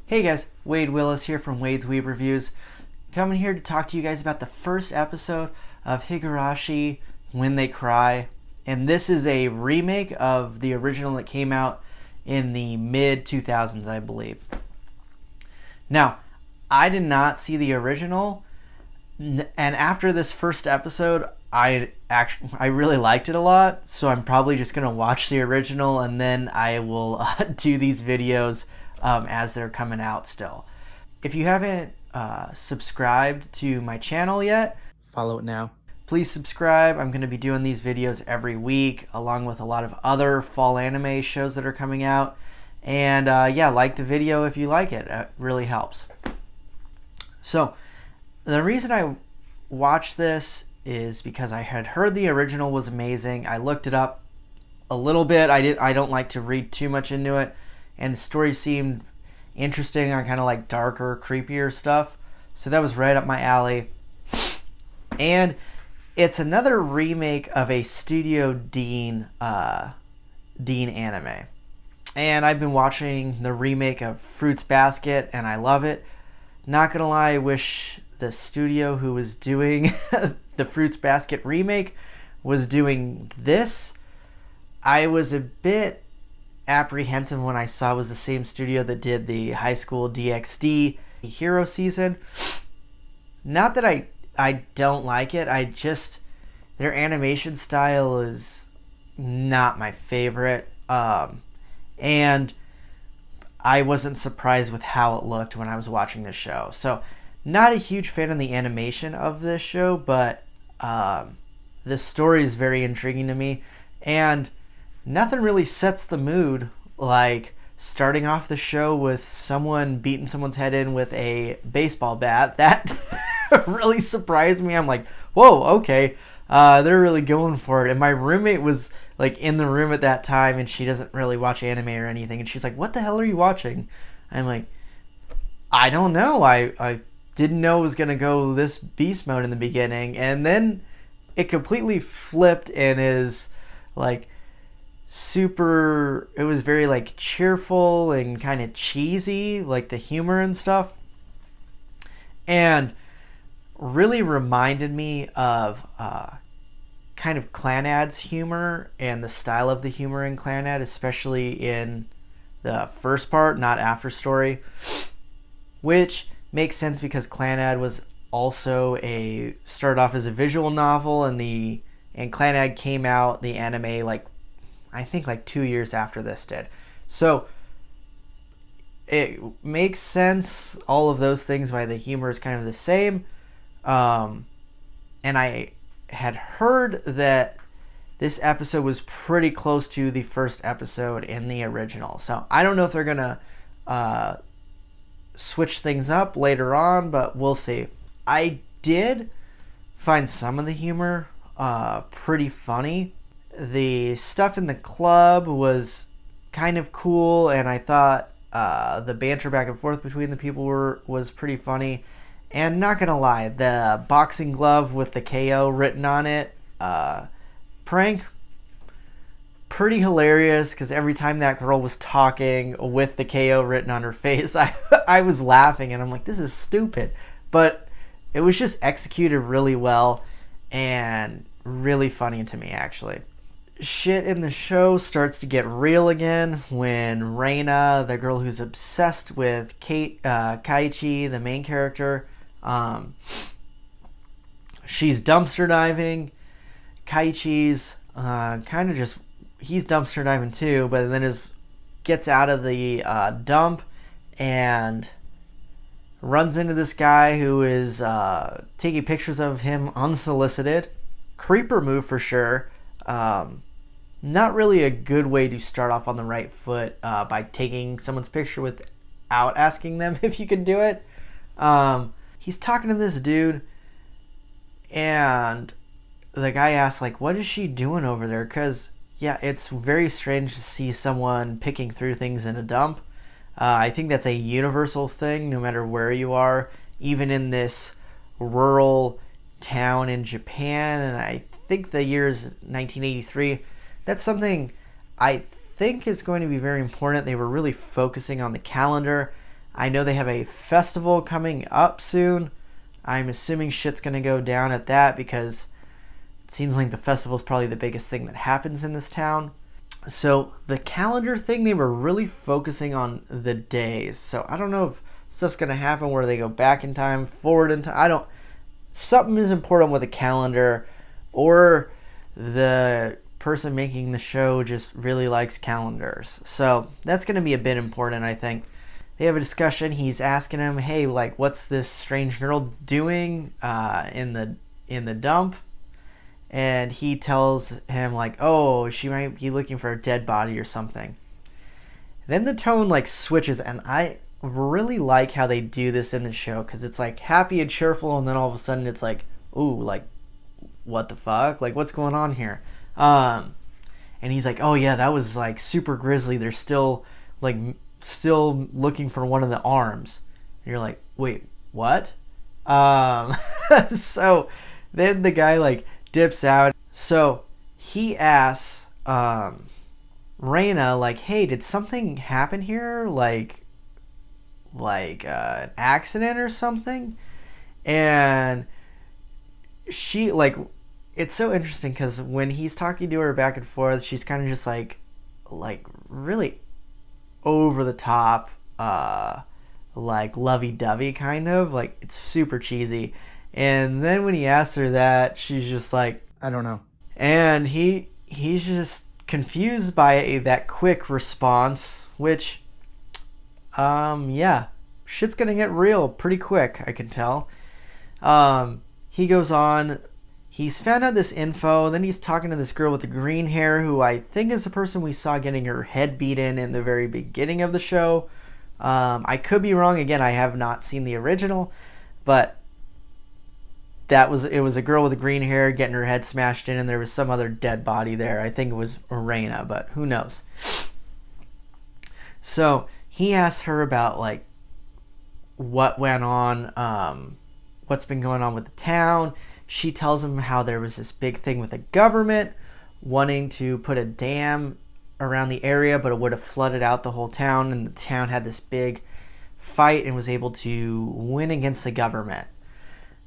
Hey guys, Wade Willis here from Wade's Weeb Reviews. Coming here to talk to you guys about the first episode of Higurashi, When They Cry. And this is a remake of the original that came out in the mid-2000s, I believe. Now, I did not see the original, and after this first episode, I really liked it a lot, so I'm probably just going to watch the original and then I will do these videos as they're coming out still. If you haven't subscribed to my channel yet, follow it now. Please subscribe. I'm going to be doing these videos every week along with a lot of other fall anime shows that are coming out. And yeah, like the video if you like it. It really helps. So the reason I watched this is because I had heard the original was amazing. I looked it up a little bit. I don't like to read too much into it. And the story seemed interesting on kind of like darker, creepier stuff. So that was right up my alley. And it's another remake of a Studio Dean anime. And I've been watching the remake of Fruits Basket, and I love it. Not gonna lie, I wish the studio who was doing the Fruits Basket remake was doing this. I was a bit apprehensive when I saw it was the same studio that did the High School DxD Hero season. Not that I don't like it, I just, their animation style is not my favorite. And I wasn't surprised with how it looked when I was watching the show. So, not a huge fan of the animation of this show, but the story is very intriguing to me. And nothing really sets the mood like starting off the show with someone beating someone's head in with a baseball bat. That really surprised me. I'm like, whoa, okay. They're really going for it. And my roommate was like in the room at that time, and she doesn't really watch anime or anything. And she's like, what the hell are you watching? I'm like, I don't know. I didn't know it was going to go this beast mode in the beginning. And then it completely flipped and is like super, it was very like cheerful and kind of cheesy, like the humor and stuff. And really reminded me of kind of Clanad's humor and the style of the humor in Clanad, especially in the first part, not After Story, which makes sense because Clanad was also started off as a visual novel, and Clanad came out, the anime, like I think like 2 years after this did. So it makes sense, all of those things, why the humor is kind of the same. And I had heard that this episode was pretty close to the first episode in the original. So I don't know if they're going to switch things up later on, but we'll see. I did find some of the humor pretty funny. The stuff in the club was kind of cool, and I thought the banter back and forth between the people was pretty funny. And not gonna lie, the boxing glove with the KO written on it, prank, pretty hilarious, because every time that girl was talking with the KO written on her face, I was laughing, and I'm like, this is stupid. But it was just executed really well and really funny to me, actually. Shit in the show starts to get real again when Reina, the girl who's obsessed with Kaiichi, the main character, she's dumpster diving. Kaiichi's kind of just, he's dumpster diving too, but then gets out of the dump and runs into this guy who is taking pictures of him unsolicited. Creeper move for sure. Not really a good way to start off on the right foot by taking someone's picture without asking them if you can do it. He's talking to this dude, and the guy asks, like, what is she doing over there? Because, yeah, it's very strange to see someone picking through things in a dump. I think that's a universal thing, no matter where you are, even in this rural town in Japan, and I think the year is 1983. That's something I think is going to be very important. They were really focusing on the calendar. I know they have a festival coming up soon. I'm assuming shit's gonna go down at that because it seems like the festival is probably the biggest thing that happens in this town. So the calendar thing, they were really focusing on the days. So I don't know if stuff's gonna happen where they go back in time, forward in time. Something is important with the calendar, or the person making the show just really likes calendars. So that's gonna be a bit important, I think. They have a discussion. He's asking him, "Hey, like, what's this strange girl doing in the dump?" And he tells him like, "Oh, she might be looking for a dead body or something." Then the tone like switches, and I really like how they do this in the show, because it's like happy and cheerful, and then all of a sudden it's like, ooh, like, what the fuck? Like, what's going on here? And he's like, "Oh yeah, that was like super grisly. They're still looking for one of the arms." And you're like, "Wait, what?" So then the guy like dips out. So he asks Reina like, "Hey, did something happen here? Like an accident or something?" And she like, it's so interesting because when he's talking to her back and forth, she's kind of just like really over the top, like lovey-dovey kind of, like it's super cheesy. And then when he asks her that, she's just like, "I don't know." And he's just confused by that quick response, which yeah, shit's gonna get real pretty quick, I can tell. He goes on, he's found out this info, then he's talking to this girl with the green hair, who I think is the person we saw getting her head beaten in the very beginning of the show. I could be wrong, again, I have not seen the original, but it was a girl with the green hair getting her head smashed in, and there was some other dead body there. I think it was Reina, but who knows. So he asks her about like what went on, what's been going on with the town. She tells him how there was this big thing with the government wanting to put a dam around the area, but it would have flooded out the whole town, and the town had this big fight and was able to win against the government.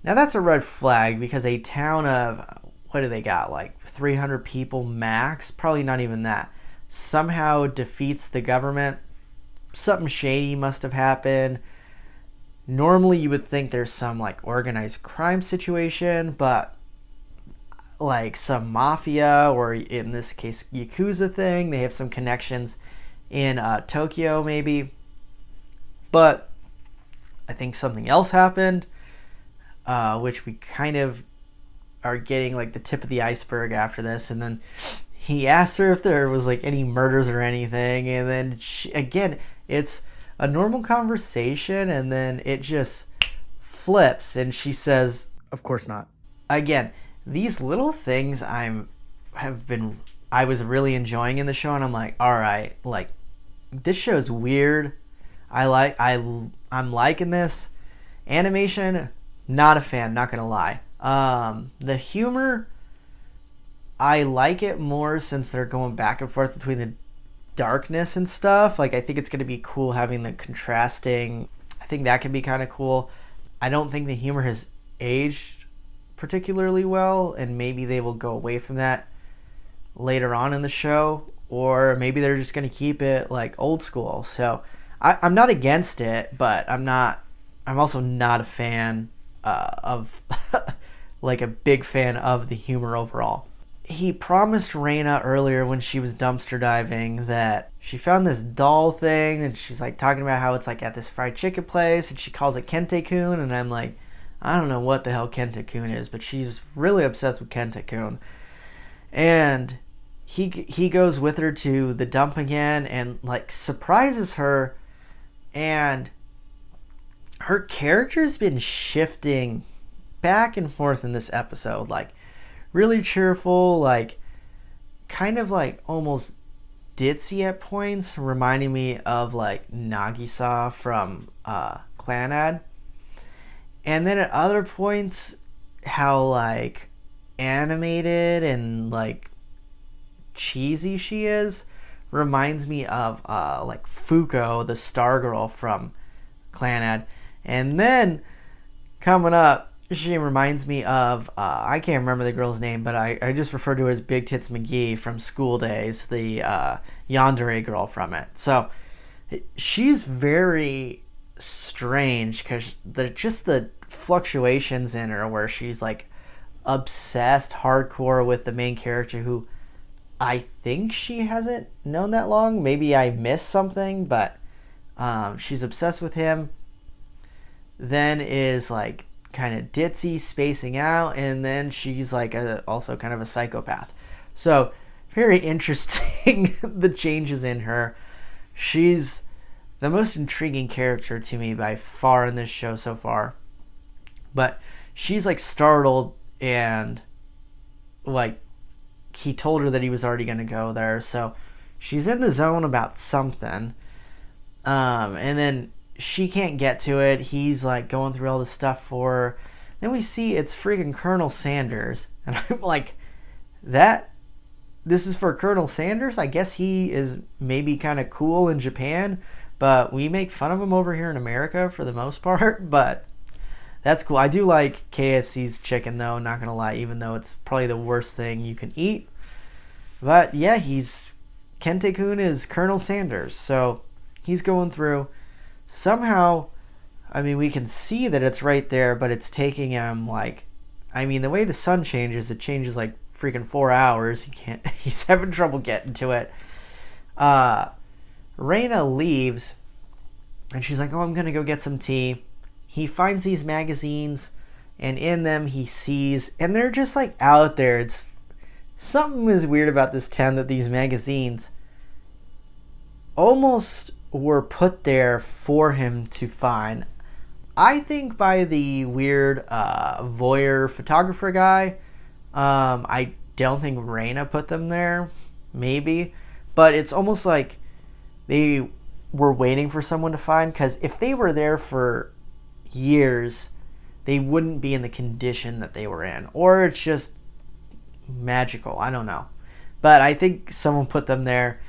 Now that's a red flag, because a town of, what do they got, like 300 people max, probably not even that, somehow defeats the government. Something shady must have happened. Normally you would think there's some like organized crime situation, but like some mafia, or in this case Yakuza thing, they have some connections in Tokyo maybe. But I think something else happened, which we kind of are getting like the tip of the iceberg after this. And then he asks her if there was like any murders or anything, and then again, it's a normal conversation, and then it just flips, and she says, "Of course not." Again, these little things I was really enjoying in the show, and I'm like, all right, like this show's weird. I'm liking this. Animation, not a fan, not gonna lie. The humor, I like it more since they're going back and forth between the darkness and stuff. Like, I think it's gonna be cool having the contrasting. I think that can be kind of cool. I don't think the humor has aged particularly well, and maybe they will go away from that later on in the show, or maybe they're just gonna keep it like old school. So I'm not against it, but I'm also not a fan of like a big fan of the humor overall. He promised Reina earlier when she was dumpster diving that she found this doll thing, and she's like talking about how it's like at this fried chicken place, and she calls it Kente-kun, and I'm like, I don't know what the hell Kente-kun is, but she's really obsessed with Kente-kun. And he goes with her to the dump again and like surprises her, and her character's been shifting back and forth in this episode, like really cheerful, like kind of like almost ditzy at points, reminding me of like Nagisa from Clannad. And then at other points, how like animated and like cheesy she is reminds me of like Fuko, the Stargirl from Clanad. And then coming up, she reminds me of, I can't remember the girl's name, but I just refer to her as Big Tits McGee from School Days, the yandere girl from it. So she's very strange because just the fluctuations in her where she's like obsessed hardcore with the main character who I think she hasn't known that long. Maybe I missed something, but she's obsessed with him. Then is like kind of ditzy, spacing out, and then she's like also kind of a psychopath. So very interesting the changes in her. She's the most intriguing character to me by far in this show so far. But she's like startled, and like he told her that he was already going to go there. So she's in the zone about something. And then she can't get to it. He's like going through all this stuff for her. Then we see it's freaking Colonel Sanders. And I'm like, this is for Colonel Sanders? I guess he is maybe kind of cool in Japan, but we make fun of him over here in America for the most part. But that's cool. I do like KFC's chicken, though, not going to lie, even though it's probably the worst thing you can eat. But yeah, Kente-kun is Colonel Sanders. So he's going through. Somehow, I mean, we can see that it's right there, but it's taking him like, I mean, the way the sun changes, it changes like freaking 4 hours. He's having trouble getting to it. Reina leaves, and she's like, oh, I'm going to go get some tea. He finds these magazines, and in them he sees, and they're just like out there. Something is weird about this town that these magazines almost were put there for him to find. I think by the weird voyeur photographer guy. I don't think Reina put them there. Maybe. But it's almost like they were waiting for someone to find, because if they were there for years, they wouldn't be in the condition that they were in. Or it's just magical. I don't know. But I think someone put them there.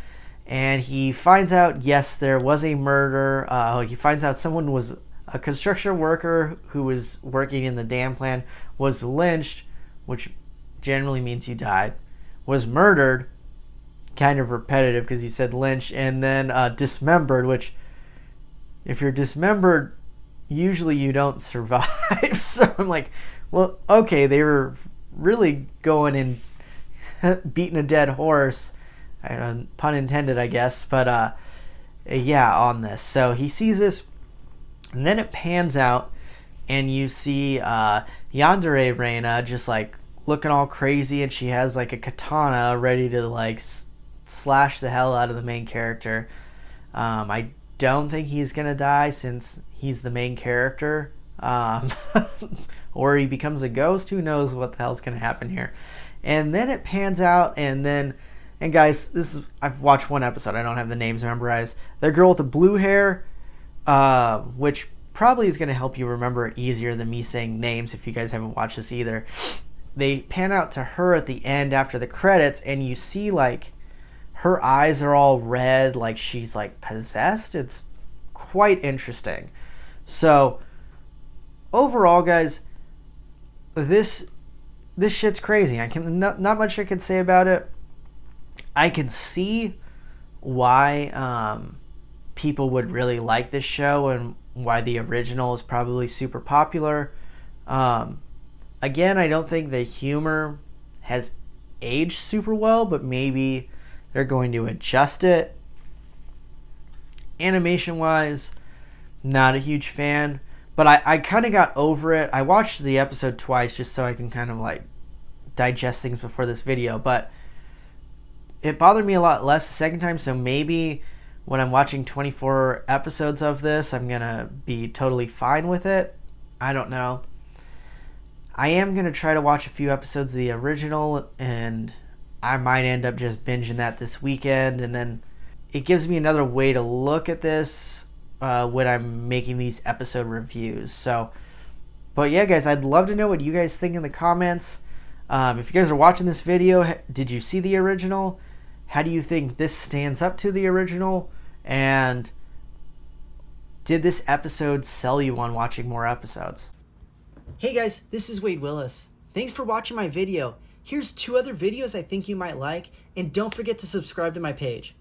And he finds out, yes, there was a murder. He finds out someone was a construction worker who was working in the dam plant, was lynched, which generally means you died, was murdered, kind of repetitive because you said lynch, and then dismembered, which if you're dismembered, usually you don't survive. So I'm like, well, okay, they were really going and beating a dead horse. Pun intended, I guess. But yeah, on this. So he sees this, and then it pans out, and you see Yandere Reina just like looking all crazy, and she has like a katana ready to like slash the hell out of the main character. I don't think he's gonna die since he's the main character, or he becomes a ghost. Who knows what the hell's gonna happen here? And then it pans out, and guys, I've watched one episode. I don't have the names memorized. The girl with the blue hair, which probably is going to help you remember it easier than me saying names if you guys haven't watched this either. They pan out to her at the end after the credits, and you see like her eyes are all red, like she's like possessed. It's quite interesting. So overall, guys, this shit's crazy. I can not much I can say about it. I can see why people would really like this show and why the original is probably super popular. Again, I don't think the humor has aged super well, but maybe they're going to adjust it. Animation-wise, not a huge fan, but I kind of got over it. I watched the episode twice just so I can kind of like digest things before this video, but it bothered me a lot less the second time, so maybe when I'm watching 24 episodes of this, I'm going to be totally fine with it. I don't know. I am going to try to watch a few episodes of the original, and I might end up just binging that this weekend, and then it gives me another way to look at this when I'm making these episode reviews. But yeah, guys, I'd love to know what you guys think in the comments. If you guys are watching this video, did you see the original? How do you think this stands up to the original? And Did this episode sell you on watching more episodes? Hey guys, this is Wade Willis. Thanks for watching my video. Here's 2 other videos I think you might like, and don't forget to subscribe to my page.